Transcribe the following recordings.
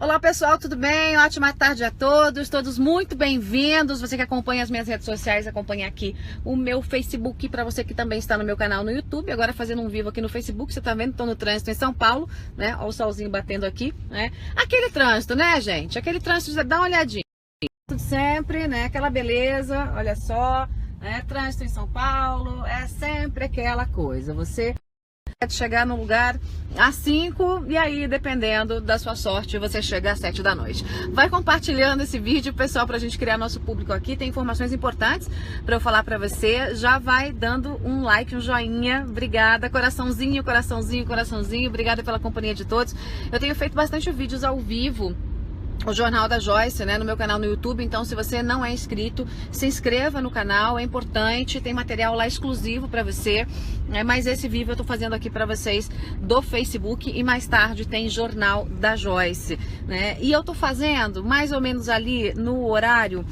Olá pessoal, tudo bem? Ótima tarde a todos, todos muito bem-vindos. Você que acompanha as minhas redes sociais, acompanha aqui o meu Facebook, para você que também está no meu canal no YouTube, agora fazendo um vivo aqui no Facebook. Você tá vendo, estou no trânsito em São Paulo, né? Olha o solzinho batendo aqui, né? Aquele trânsito, né, gente? Aquele trânsito, dá uma olhadinha. Tudo sempre, né? Aquela beleza, olha só, né? Trânsito em São Paulo, é sempre aquela coisa. Você pode chegar no lugar às 5 e aí, dependendo da sua sorte, você chega às 7 da noite. Vai compartilhando esse vídeo, pessoal, pra gente criar nosso público aqui. Tem informações importantes pra eu falar pra você. Já vai dando um like, um joinha. Obrigada. Coraçãozinho, coraçãozinho, coraçãozinho. Obrigada pela companhia de todos. Eu tenho feito bastante vídeos ao vivo, o Jornal da Joyce, né, no meu canal no YouTube. Então, se você não é inscrito, se inscreva no canal, é importante, tem material lá exclusivo para você, né, mas esse vídeo eu tô fazendo aqui para vocês do Facebook e mais tarde tem Jornal da Joyce, né, e eu tô fazendo mais ou menos ali no horário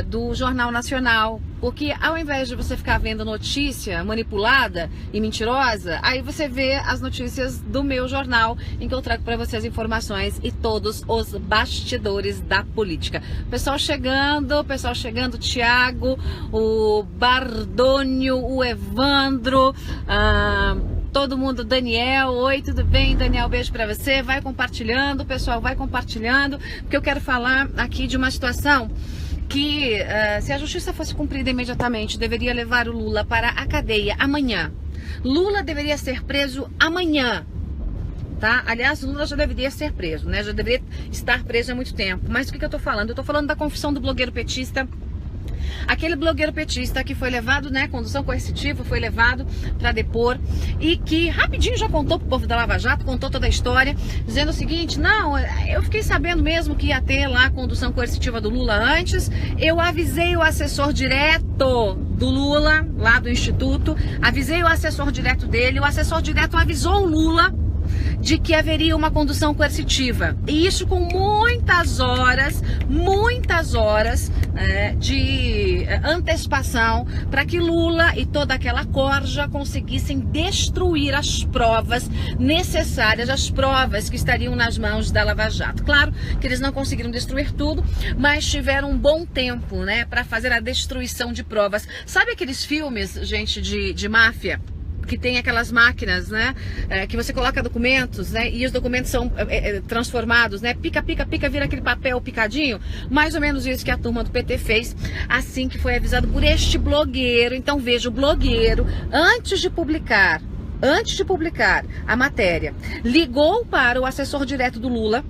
do Jornal Nacional, porque ao invés de você ficar vendo notícia manipulada e mentirosa, aí você vê as notícias do meu jornal, em que eu trago para vocês informações e todos os bastidores da política. Pessoal chegando, Thiago, o Bardônio, o Evandro, todo mundo, Daniel, oi, tudo bem, Daniel, beijo pra você, vai compartilhando, pessoal, vai compartilhando, porque eu quero falar aqui de uma situação que, se a justiça fosse cumprida imediatamente, deveria levar o Lula para a cadeia amanhã. Lula deveria ser preso amanhã, tá? Aliás, Lula já deveria ser preso, né? Já deveria estar preso há muito tempo. Mas o que eu tô falando? Eu tô falando da confissão do blogueiro petista. Aquele blogueiro petista que foi levado, né, condução coercitiva, foi levado para depor e que rapidinho já contou pro povo da Lava Jato, contou toda a história, dizendo o seguinte: não, eu fiquei sabendo mesmo que ia ter lá a condução coercitiva do Lula antes, eu avisei o assessor direto do Lula, lá do Instituto, avisei o assessor direto dele, o assessor direto avisou o Lula de que haveria uma condução coercitiva, e isso com muitas horas de antecipação, para que Lula e toda aquela corja conseguissem destruir as provas necessárias, as provas que estariam nas mãos da Lava Jato. Claro que eles não conseguiram destruir tudo, mas tiveram um bom tempo, né, para fazer a destruição de provas. Sabe aqueles filmes, gente, de máfia, que tem aquelas máquinas, né, que você coloca documentos, né, e os documentos são transformados, né, pica, vira aquele papel picadinho? Mais ou menos isso que a turma do PT fez, assim que foi avisado por este blogueiro. Então veja, o blogueiro, antes de publicar a matéria, ligou para o assessor direto do Lula,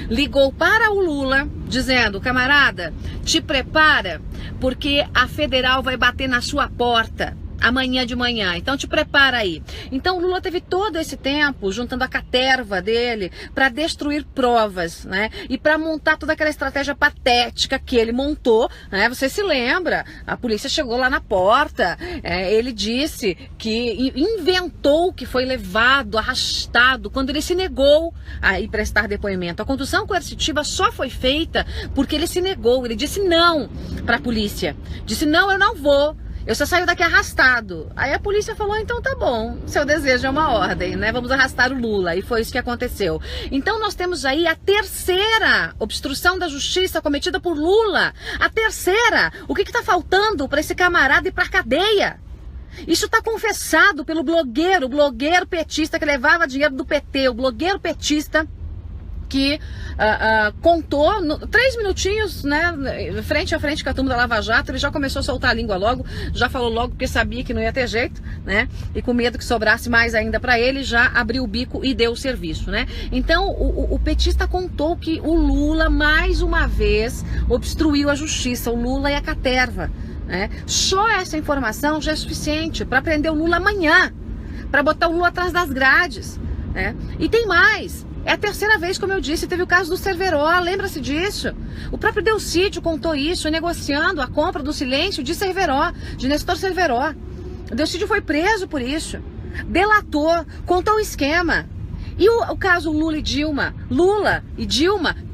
ligou para o Lula, dizendo: camarada, te prepara, porque a federal vai bater na sua porta amanhã de manhã, então te prepara aí. Então o Lula teve todo esse tempo juntando a caterva dele para destruir provas, né, e para montar toda aquela estratégia patética que ele montou, né? Você se lembra, a polícia chegou lá na porta, ele disse que inventou que foi levado, arrastado, quando ele se negou a ir prestar depoimento. A condução coercitiva só foi feita porque ele se negou, ele disse não para a polícia, disse: não, eu não vou, eu só saio daqui arrastado. Aí a polícia falou: então tá bom, seu desejo é uma ordem, né? Vamos arrastar o Lula. E foi isso que aconteceu. Então nós temos aí a terceira obstrução da justiça cometida por Lula. A terceira. O que tá faltando para esse camarada ir pra cadeia? Isso tá confessado pelo blogueiro petista que levava dinheiro do PT, o blogueiro petista que contou 3 minutinhos, né, frente a frente com a turma da Lava Jato. Ele já começou a soltar a língua logo, já falou logo, porque sabia que não ia ter jeito, né, e com medo que sobrasse mais ainda para ele, já abriu o bico e deu o serviço, né. Então o petista contou que o Lula mais uma vez obstruiu a justiça, o Lula e a caterva, né. Só essa informação já é suficiente para prender o Lula amanhã, para botar o Lula atrás das grades, né. E tem mais. É a terceira vez, como eu disse, teve o caso do Cerveró, lembra-se disso? O próprio Delcídio contou isso, negociando a compra do silêncio de Cerveró, de Nestor Cerveró. O Delcídio foi preso por isso, delatou, contou o esquema. E o caso Lula e Dilma,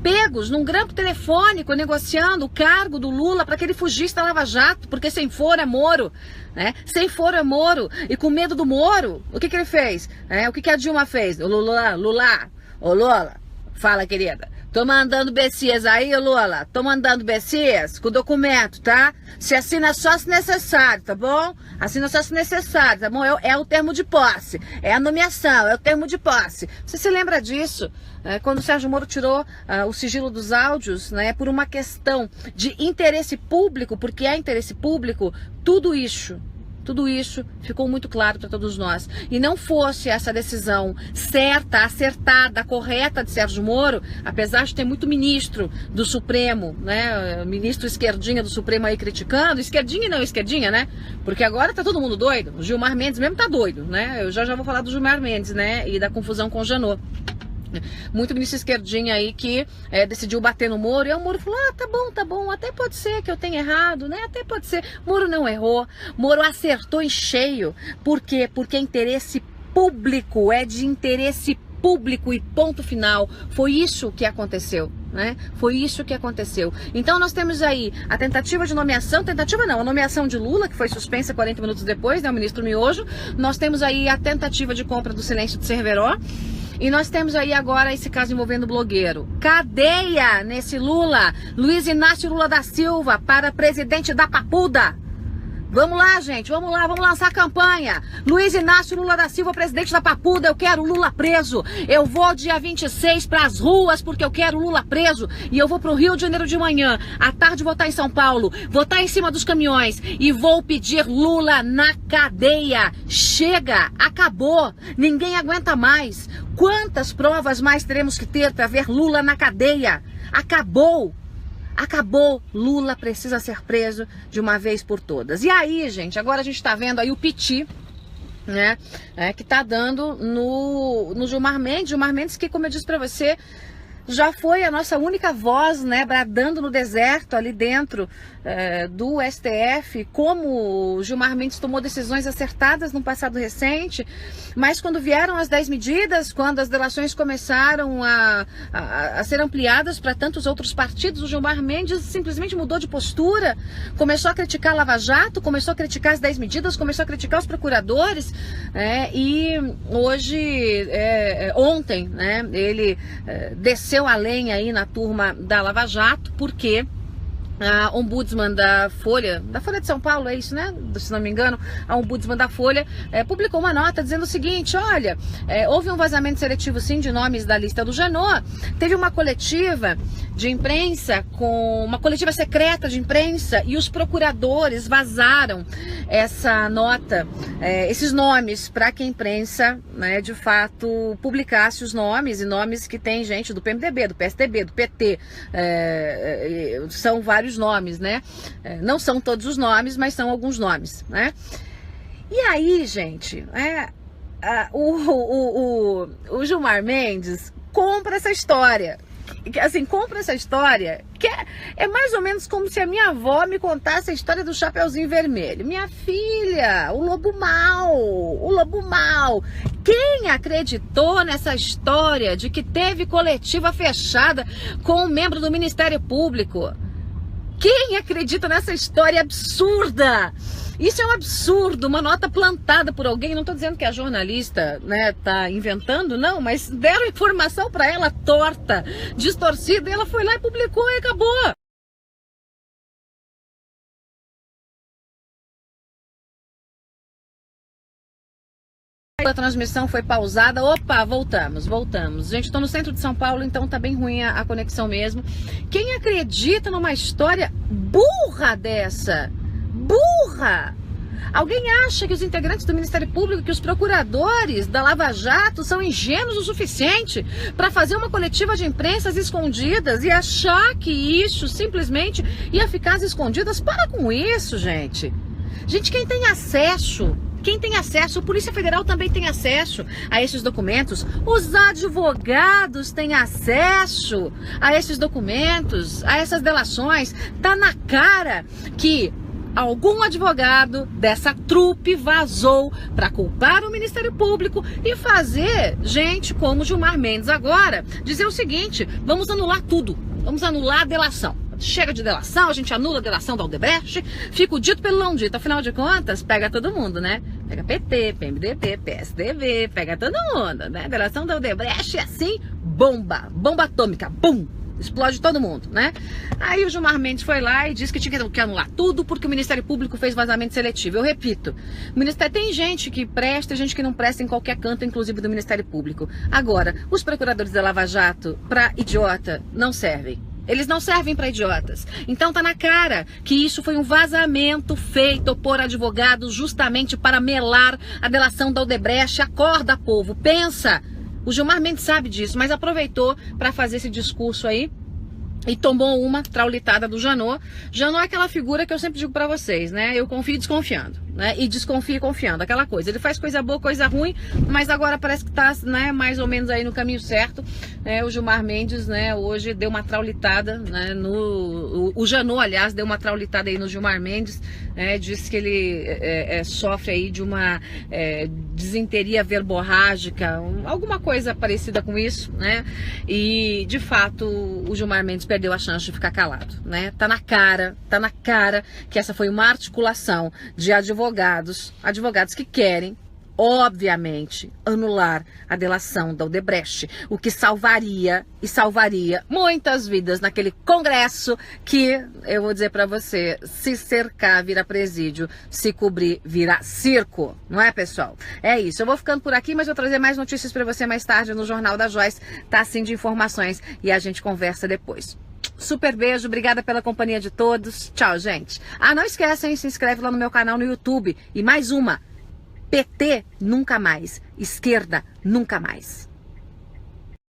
pegos num grampo telefônico, negociando o cargo do Lula para que ele fugisse da Lava Jato, porque sem foro é Moro, né? Sem foro é Moro, e com medo do Moro, o que ele fez? O que a Dilma fez? Lula, Ô Lula, fala, querida. Tô mandando BCs aí, Lula. Tô mandando BCs com documento, tá? Se assina só se necessário, tá bom? Assina só se necessário, tá bom? É o termo de posse. É a nomeação, é o termo de posse. Você se lembra disso? Quando o Sérgio Moro tirou o sigilo dos áudios, né? Por uma questão de interesse público, porque é interesse público, tudo isso ficou muito claro para todos nós. E não fosse essa decisão certa, acertada, correta de Sérgio Moro, apesar de ter muito ministro do Supremo, né, ministro esquerdinha do Supremo aí criticando, esquerdinha e não esquerdinha, né, porque agora tá todo mundo doido, o Gilmar Mendes mesmo tá doido, né, eu já vou falar do Gilmar Mendes, né, e da confusão com o Janot. Muito ministro esquerdinha aí que decidiu bater no Moro, e o Moro falou, tá bom, até pode ser que eu tenha errado, né, até pode ser. Moro não errou, Moro acertou em cheio. Por quê? Porque é interesse público, é de interesse público e ponto final. Foi isso que aconteceu, né? Foi isso que aconteceu. Então nós temos aí a tentativa de nomeação, a nomeação de Lula, que foi suspensa 40 minutos depois, né, o ministro Miojo. Nós temos aí a tentativa de compra do silêncio de Cerveró. E nós temos aí agora esse caso envolvendo o blogueiro. Cadeia nesse Lula. Luiz Inácio Lula da Silva para presidente da Papuda. Vamos lá, gente, vamos lançar a campanha. Luiz Inácio Lula da Silva, presidente da Papuda, eu quero Lula preso. Eu vou dia 26 para as ruas porque eu quero Lula preso. E eu vou pro Rio de Janeiro de manhã, à tarde vou estar em São Paulo, vou estar em cima dos caminhões e vou pedir Lula na cadeia. Chega, acabou, ninguém aguenta mais. Quantas provas mais teremos que ter para ver Lula na cadeia? Acabou. Acabou, Lula precisa ser preso de uma vez por todas. E aí, gente, agora a gente tá vendo aí o piti, né, que tá dando no Gilmar Mendes, que, como eu disse pra você, já foi a nossa única voz, né, bradando no deserto ali dentro do STF, como o Gilmar Mendes tomou decisões acertadas no passado recente, mas quando vieram as 10 medidas, quando as delações começaram a ser ampliadas para tantos outros partidos, o Gilmar Mendes simplesmente mudou de postura, começou a criticar a Lava Jato, começou a criticar as 10 medidas, começou a criticar os procuradores, e hoje, ontem, né, ele desceu a lenha aí na turma da Lava Jato, porque a ombudsman da Folha de São Paulo, é isso, né? Se não me engano, a ombudsman da Folha publicou uma nota dizendo o seguinte: olha, houve um vazamento seletivo sim de nomes da lista do Janot, teve uma coletiva de imprensa, uma coletiva secreta de imprensa, e os procuradores vazaram essa nota, esses nomes, para que a imprensa, né, de fato publicasse os nomes, e nomes que tem gente do PMDB, do PSDB, do PT, são vários nomes, né? Não são todos os nomes, mas são alguns nomes, né? E aí, gente, o Gilmar Mendes compra essa história. Assim, compra essa história, que é mais ou menos como se a minha avó me contasse a história do Chapeuzinho Vermelho. Minha filha, o lobo mau. Quem acreditou nessa história de que teve coletiva fechada com um membro do Ministério Público? Quem acredita nessa história absurda? Isso é um absurdo, uma nota plantada por alguém. Não estou dizendo que a jornalista, né, tá inventando, não, mas deram informação para ela torta, distorcida, e ela foi lá e publicou e acabou. A transmissão foi pausada. Opa, voltamos. Gente, estou no centro de São Paulo, então tá bem ruim a conexão mesmo. Quem acredita numa história burra dessa? Burra! Alguém acha que os integrantes do Ministério Público, que os procuradores da Lava Jato são ingênuos o suficiente para fazer uma coletiva de imprensa às escondidas e achar que isso simplesmente ia ficar às escondidas? Para com isso, gente. Gente, quem tem acesso, a Polícia Federal também tem acesso a esses documentos, os advogados têm acesso a esses documentos, a essas delações. Tá na cara que algum advogado dessa trupe vazou para culpar o Ministério Público e fazer gente como Gilmar Mendes agora dizer o seguinte: vamos anular tudo, vamos anular a delação. Chega de delação, a gente anula a delação da Odebrecht, fica o dito pelo não dito. Afinal de contas, pega todo mundo, né? Pega PT, PMDB, PSDB, pega todo mundo, né? A delação da Odebrecht é assim, bomba atômica, bum! Explode todo mundo, né? Aí o Gilmar Mendes foi lá e disse que tinha que anular tudo porque o Ministério Público fez vazamento seletivo. Eu repito, o Ministério tem gente que presta e gente que não presta em qualquer canto, inclusive do Ministério Público. Agora, os procuradores da Lava Jato, pra idiota, não servem. Eles não servem para idiotas. Então tá na cara que isso foi um vazamento feito por advogados justamente para melar a delação da Odebrecht. Acorda, povo, pensa! O Gilmar Mendes sabe disso, mas aproveitou para fazer esse discurso aí e tomou uma traulitada do Janot. Janot é aquela figura que eu sempre digo para vocês, né? Eu confio desconfiando, né? E desconfio confiando, aquela coisa. Ele faz coisa boa, coisa ruim, mas agora parece que tá, né, mais ou menos aí no caminho certo. O Gilmar Mendes, né, hoje deu uma traulitada, né, o Janot, aliás, deu uma traulitada aí no Gilmar Mendes, disse que ele sofre aí de uma desinteria verborrágica, alguma coisa parecida com isso, né? E, de fato, o Gilmar Mendes perdeu a chance de ficar calado, né? Tá na cara que essa foi uma articulação de advogados que querem, obviamente, anular a delação da Odebrecht, o que salvaria muitas vidas naquele congresso que, eu vou dizer pra você, se cercar vira presídio, se cobrir vira circo, não é, pessoal? É isso, eu vou ficando por aqui, mas vou trazer mais notícias pra você mais tarde no Jornal da Joyce, tá assim de informações, e a gente conversa depois. Super beijo, obrigada pela companhia de todos, tchau, gente. Não esquecem, se inscreve lá no meu canal no YouTube, e mais uma, PT nunca mais, esquerda nunca mais.